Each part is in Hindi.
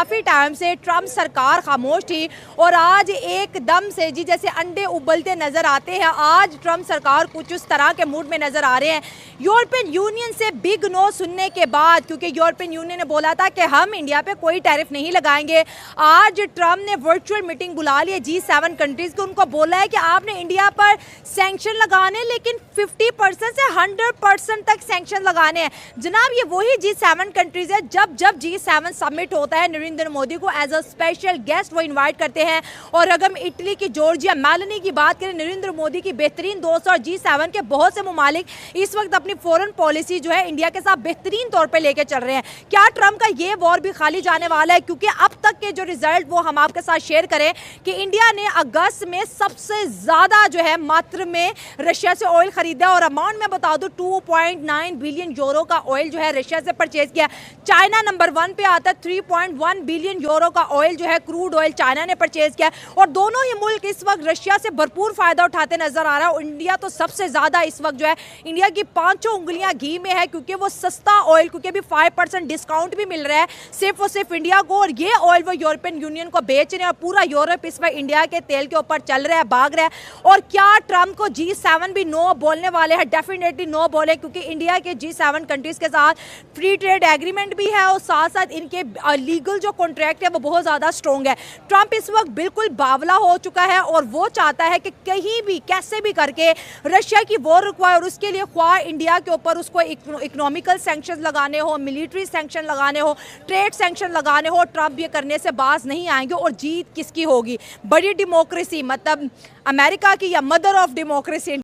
काफ़ी टाइम से ट्रंप सरकार खामोश थी और आज एकदम से जी जैसे अंडे उबलते नज़र आते हैं। आज ट्रंप सरकार कुछ उस तरह के मूड में नज़र आ रहे हैं। यूरोपियन यूनियन से बिग नो सुनने के बाद, क्योंकि यूरोपियन यूनियन ने बोला था कि हम इंडिया पे कोई टैरिफ नहीं लगाएंगे, आज ट्रंप ने वर्चुअल मीटिंग बुला ली है G7 कंट्रीज़ को। उनको बोला है कि आपने इंडिया पर सैंक्शन लगाने, लेकिन 50% से 100% तक सैंक्शन लगाने हैं। जनाब, ये वही G7 कंट्रीज़ है जब G7 समिट होता है नरेंद्र मोदी को एज अ स्पेशल गेस्ट वो इनवाइट करते हैं। और अगर इटली की जॉर्जिया मेलोनी की बात करें, नरेंद्र मोदी की बेहतरीन दोस्त और G7 के बहुत से ममालिक इस वक्त अपनी फॉरेन पॉलिसी जो है इंडिया के साथ बेहतरीन तौर पे लेके चल रहे हैं। क्या ट्रंप का ये वॉर भी खाली जाने वाला है? क्योंकि अब तक के जो रिजल्ट वो हम आपके साथ शेयर करें कि इंडिया ने अगस्त में सबसे ज्यादा जो है मात्रा में रशिया से ऑयल खरीदा और अमाउंट में बता दूं 2.9 बिलियन यूरो का ऑयल जो है रशिया से परचेज किया। चाइना नंबर 1 पे आता है, 3.1 बिलियन यूरो का ऑयल जो है क्रूड ऑयल चाइना ने परचेज किया। और दोनों ही मुल्क इस वक्त रशिया से भरपूर फायदा उठाते नजर आ रहा है। इंडिया तो सबसे ज्यादा इस वक्त जो है इंडिया की 5 उंगलियां घी में है, क्योंकि वो सस्ता ऑयल, क्योंकि अभी 5% डिस्काउंट भी मिल रहा है सिर्फ और सिर्फ इंडिया को। और ये ऑयल वो यूरोपियन यूनियन को बेच रहे हैं और पूरा यूरोप इस वक्त इंडिया के तेल के ऊपर चल रहा है, भाग रहा है। और क्या ट्रंप को G7 भी नो बोलने वाले हैं? डेफिनेटली नो बोले, क्योंकि इंडिया के G7 कंट्रीज के साथ फ्री ट्रेड एग्रीमेंट भी है और साथ साथ इनके लीगल जो कॉन्ट्रैक्ट है वो बहुत ज्यादा स्ट्रॉन्ग है। ट्रंप इस वक्त बिल्कुल बावला हो चुका है और वो चाहता है कि कहीं भी कैसे भी करके रशिया की वॉर रुकवाए और उसके लिए ख्वाह इंडिया के ऊपर उसको इकोनॉमिकल सैंक्शन लगाने हो, मिलिट्री सैंक्शन लगाने हो, ट्रेड सैंक्शन लगाने हो, ट्रंप ये करने से बाज नहीं आएंगे। और जीत किसकी होगी? बड़ी डेमोक्रेसी मतलब अमेरिका की या मदर ऑफ डेमोक्रेसी?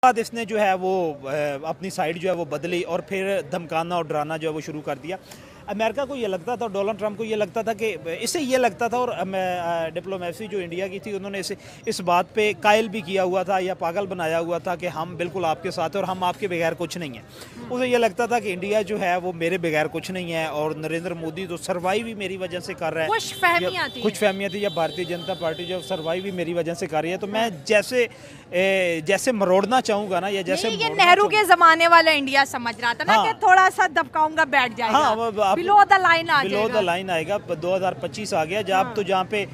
बाद इसने जो है वो अपनी साइड जो है वो बदली और फिर धमकाना और डराना जो है वो शुरू कर दिया। अमेरिका को ये लगता था, डोनाल्ड ट्रंप को ये लगता था कि इसे ये लगता था, और डिप्लोमेसी जो इंडिया की थी उन्होंने इसे इस बात पे कायल भी किया हुआ था या पागल बनाया हुआ था कि हम बिल्कुल आपके साथ हैं और हम आपके बगैर कुछ नहीं है। उसे ये लगता था कि इंडिया जो है वो मेरे बगैर कुछ नहीं है और नरेंद्र मोदी तो सर्वाइव ही मेरी वजह से कर रहा है। कुछ फहमियाँ थी या भारतीय जनता पार्टी जो सर्वाइव ही मेरी वजह से कर रही है। तो मैं जैसे मरोड़ना चाहूँगा ना, या जैसे ये नेहरू के जमाने वाला इंडिया समझ रहा था ना कि थोड़ा सा दबकाऊंगा बैठ जाएगा, बिलो द लाइन आ जाएगा। बिलो द लाइन आएगा। 2025 आ गया जब तो जहाँ पे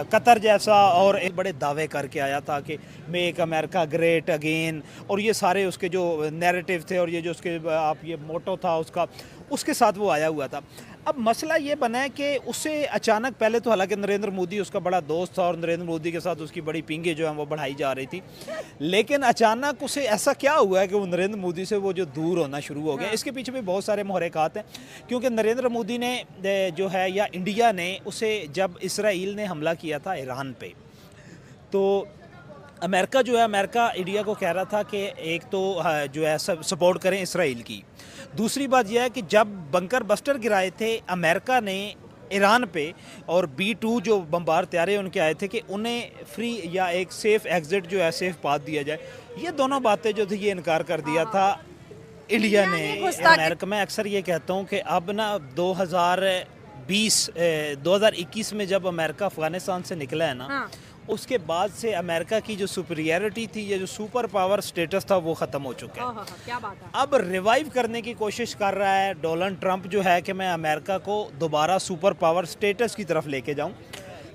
कतर जैसा और एक बड़े दावे करके आया था कि मेक अमेरिका ग्रेट अगेन, और ये सारे उसके जो नैरेटिव थे और ये जो उसके आप ये मोटो था उसका, उसके साथ वो आया हुआ था। अब मसला ये बना है कि उसे अचानक, पहले तो हालांकि नरेंद्र मोदी उसका बड़ा दोस्त था और नरेंद्र मोदी के साथ उसकी बड़ी पिंगे जो हैं वो बढ़ाई जा रही थी, लेकिन अचानक उसे ऐसा क्या हुआ है कि वो नरेंद्र मोदी से वो जो दूर होना शुरू हो गया। इसके पीछे भी बहुत सारे मुहर्रिकात हैं, क्योंकि नरेंद्र मोदी ने जो है या इंडिया ने उसे, जब इसराइल ने हमला किया था ईरान पे, तो अमेरिका जो है, अमेरिका इंडिया को कह रहा था कि एक तो जो है सपोर्ट करें इसराइल की। दूसरी बात यह है कि जब बंकर बस्टर गिराए थे अमेरिका ने ईरान पे और B-2 जो बम्बार तैयारे उनके आए थे कि उन्हें फ्री या एक सेफ़ एग्ज़िट जो है सेफ़ पाथ दिया जाए, ये दोनों बातें जो थी ये इनकार कर दिया था इंडिया ने अमेरिका में। अक्सर ये कहता हूँ कि अब ना 2021 में जब अमेरिका अफ़गानिस्तान से निकला है ना, उसके बाद से अमेरिका की जो सुपीरियरिटी थी, ये जो सुपर पावर स्टेटस था वो ख़त्म हो चुका है। क्या बात है? अब रिवाइव करने की कोशिश कर रहा है डोनाल्ड ट्रंप जो है कि मैं अमेरिका को दोबारा सुपर पावर स्टेटस की तरफ लेके जाऊं।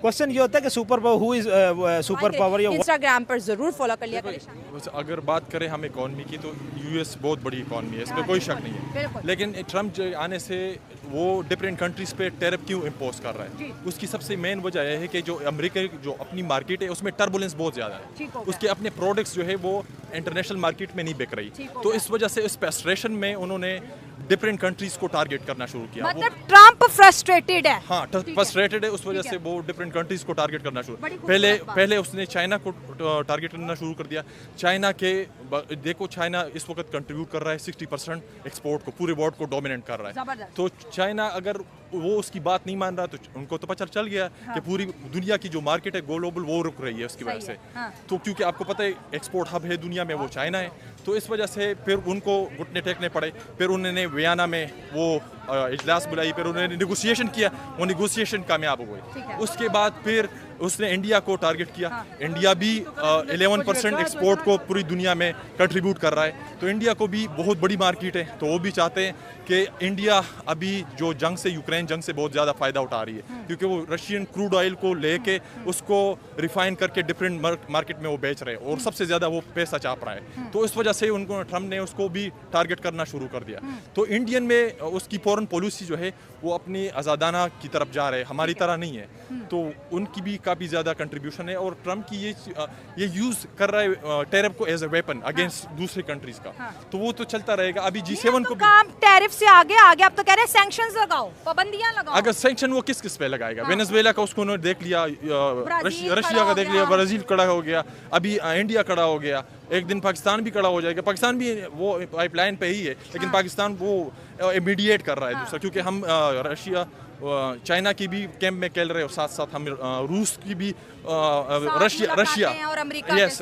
क्वेश्चन ये होता है कि super power who is super power, या इंस्टाग्राम पर जरूर फॉलो कर लिया करें। अगर बात करें हम इकॉनमी की तो यूएस बहुत बड़ी इकॉनमी है, इसमें कोई शक नहीं है। लेकिन ट्रंप आने से वो डिफरेंट कंट्रीज पे टैरिफ क्यों इम्पोज कर रहा है, उसकी सबसे मेन वजह यह है कि जो अमेरिका जो अपनी मार्केट है उसमें टर्बुलेंस बहुत ज़्यादा है, उसके अपने प्रोडक्ट्स जो है वो इंटरनेशनल मार्केट में नहीं बिक रही। तो इस वजह से इस फ्रस्ट्रेशन में उन्होंने डिफरेंट कंट्रीज को टारगेट करना शुरू किया। मतलब ट्रंप फ्रस्ट्रेटेड है। हाँ, फ्रस्ट्रेटेड है, उस वजह से वो डिफरेंट कंट्रीज को टारगेट करना शुरू। पहले उसने चाइना को टारगेट करना शुरू कर दिया। चाइना के देखो, चाइना इस वक्त कंट्रीब्यूट कर रहा है 60% एक्सपोर्ट को, पूरे वर्ल्ड को डोमिनेट कर रहा है। तो चाइना अगर वो उसकी बात नहीं मान रहा तो उनको तो पता चल गया कि पूरी दुनिया की जो मार्केट है ग्लोबल वो रुक रही है उसकी वजह से। तो क्योंकि आपको पता है एक्सपोर्ट हब है दुनिया में वो चाइना है, तो इस वजह से फिर उनको घुटने टेकने पड़े। फिर उन्होंने वियना में वो इजलास बुलाई, फिर उन्होंने नेगोशिएशन किया, वो नेगोशिएशन कामयाब हो गई। उसके बाद फिर उसने इंडिया को टारगेट किया। इंडिया भी 11% एक्सपोर्ट को पूरी दुनिया में कंट्रीब्यूट कर रहा है, तो इंडिया को भी बहुत बड़ी मार्केट है, तो वो भी चाहते हैं कि इंडिया अभी जो जंग से, यूक्रेन जंग से बहुत ज़्यादा फ़ायदा उठा रही है, क्योंकि वो रशियन क्रूड ऑयल को लेके उसको रिफाइन करके डिफरेंट मार्केट में वो बेच रहे हैं और सबसे ज़्यादा वो पैसा चाप रहा है। तो इस वजह से उनको ट्रम्प ने उसको भी टारगेट करना शुरू कर दिया। तो इंडियन में उसकी फॉरेन पॉलिसी जो है वो अपनी आज़ादाना की तरफ जा रहे हैं, हमारी तरह नहीं है, तो उनकी भी काफ़ी ज़्यादा कंट्रीब्यूशन है। और ट्रम्प की ये यूज़ कर रहा है टेरिफ को एज ए वेपन अगेंस्ट दूसरे कंट्रीज का, तो वो तो चलता रहेगा। अभी G7 को काम टेरिफ से आगे अब तो कह रहे हैं सैंक्शंस लगाओ, पाबंदियां लगाओ। अगर सैंक्शन वो किस किस पे लगाएगा? वेनेजुएला का उसको उन्होंने देख लिया, रशिया का देख लिया, ब्राजील खड़ा हो गया, अभी इंडिया खड़ा हो गया, एक दिन पाकिस्तान भी खड़ा हो जाएगा। पाकिस्तान भी वो पाइपलाइन पे ही है, लेकिन पाकिस्तान वो मीडिएट कर रहा है दूसरा, क्योंकि हम रशिया चाइना की भी कैंप में खेल रहे हो, साथ साथ हम रूस की भी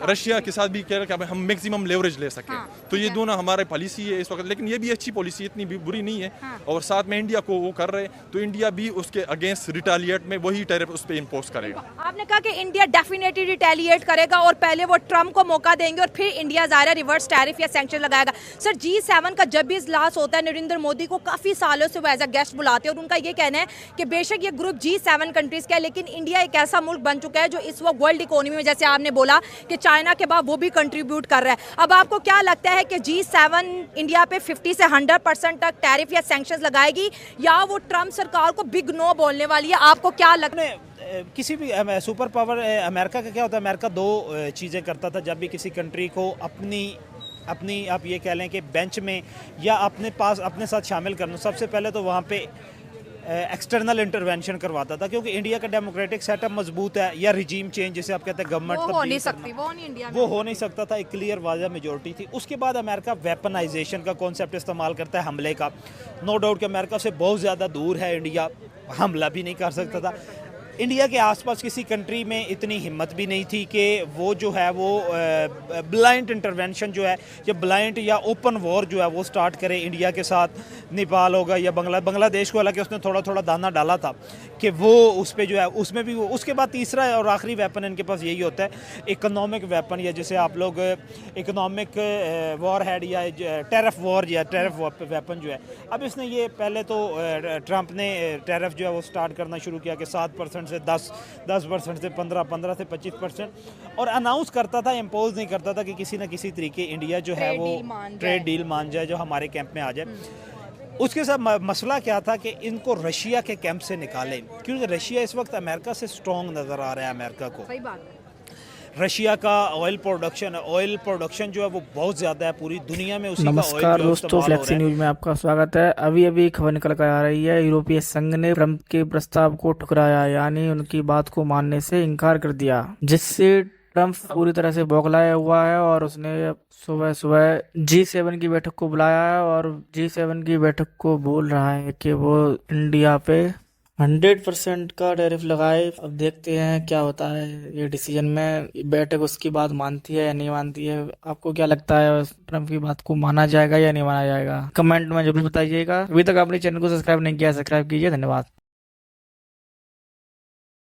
रशिया के साथ भी कह रहे हैं हम मैक्सिमम लेवरेज ले सकें। तो ये दोनों हमारे पॉलिसी है इस वक्त, लेकिन ये भी अच्छी पॉलिसी, इतनी भी बुरी नहीं है। और साथ में इंडिया को वो कर रहे हैं, तो इंडिया भी उसके अगेंस्ट रिटेलिएट में वही टैरिफ उस पर इम्पोज करेगा। आपने कहा कि इंडिया डेफिनेटली रिटेलिएट करेगा और पहले वो ट्रम्प को मौका देंगे और फिर इंडिया ज़ाहिर रिवर्स टैरिफ या सैंक्शन लगाएगा। सर G7 का जब भी इजलास होता है, नरेंद्र मोदी को काफ़ी सालों से वो एज अ गेस्ट बुलाते हैं और उनका ये कहना है कि बेशक ये ग्रुप G7 कंट्रीज़ का है, लेकिन इंडिया एक ऐसा मुल्क बन चुका है जो इस वक्त वर्ल्ड इकोनॉमी में, जैसे आपने बोला कि चाइना के बाद वो भी कंट्रीब्यूट कर रहा है। अब आपको क्या लगता है कि G7 इंडिया पे 50 से 100% तक टैरिफ या सैंक्शंस लगाएगी, या वो ट्रम्प सरकार को बिग नो बोलने वाली है? आपको क्या लगता है? किसी भी सुपर पावर अमेरिका का क्या होता है, अमेरिका दो चीज़ें करता था जब भी किसी कंट्री को अपनी आप ये कह लें कि बेंच में या अपने पास अपने साथ शामिल करना। सबसे पहले तो वहाँ पे एक्सटर्नल इंटरवेंशन करवाता था, क्योंकि इंडिया का डेमोक्रेटिक सेटअप मजबूत है, या रिजीम चेंज जिसे आप कहते हैं गवर्नमेंट वो हो नहीं सकती, वो हो नहीं सकता था, एक क्लियर वाज़ह मेजोरिटी थी। उसके बाद अमेरिका वेपनाइजेशन का कॉन्सेप्ट इस्तेमाल करता है, हमले का। नो डाउट कि अमेरिका से बहुत ज़्यादा दूर है इंडिया, हमला भी नहीं कर सकता था। इंडिया के आसपास किसी कंट्री में इतनी हिम्मत भी नहीं थी कि वो जो है वो ब्लाइंड इंटरवेंशन जो है, या ब्लाइंड या ओपन वॉर जो है वो स्टार्ट करे इंडिया के साथ। नेपाल होगा या बांग्लादेश को, हालांकि उसने थोड़ा थोड़ा दाना डाला था कि वो उस पर जो है उसमें भी वो। उसके बाद तीसरा और आखिरी वेपन इनके पास यही होता है, इकोनॉमिक वेपन, या जिसे आप लोग इकोनॉमिक वॉर हेड या टेरिफ वॉर या टेरिफ वेपन जो है। अब इसने ये पहले तो ट्रंप ने टेरिफ जो है वो स्टार्ट करना शुरू किया कि 7% से 10% से 15% से 25%, और अनाउंस करता था, इम्पोज नहीं करता था कि किसी न किसी तरीके इंडिया जो है वो ट्रेड डील मान जाए, जो हमारे कैंप में आ जाए। उसके साथ मसला क्या था कि इनको रशिया के कैंप से निकालें, क्योंकि रशिया इस वक्त अमेरिका से स्ट्रॉन्ग नज़र आ रहा है अमेरिका को। सही बात है। रशिया का ऑयल प्रोडक्शन जो है वो बहुत ज़्यादा है पूरी दुनिया में। उसी नमस्कार दोस्तों, फ्लेक्सी न्यूज में आपका स्वागत है। अभी खबर निकल कर आ रही है, यूरोपीय संघ ने ट्रंप के प्रस्ताव को ठुकराया, यानी उनकी बात को मानने से इनकार कर दिया, जिससे ट्रंप पूरी तरह से बौखलाया हुआ है और उसने सुबह G7 की बैठक को बुलाया है और G7 की बैठक को बोल रहा है कि वो इंडिया पे 100% का टैरिफ लगाए। अब देखते हैं क्या होता है ये डिसीजन में, बैठक उसकी बात मानती है या नहीं मानती है। आपको क्या लगता है, ट्रंप की बात को माना जाएगा या नहीं माना जाएगा? कमेंट में जरूर बताइएगा। अभी तक आपने चैनल को सब्सक्राइब नहीं किया, सब्सक्राइब कीजिए। धन्यवाद।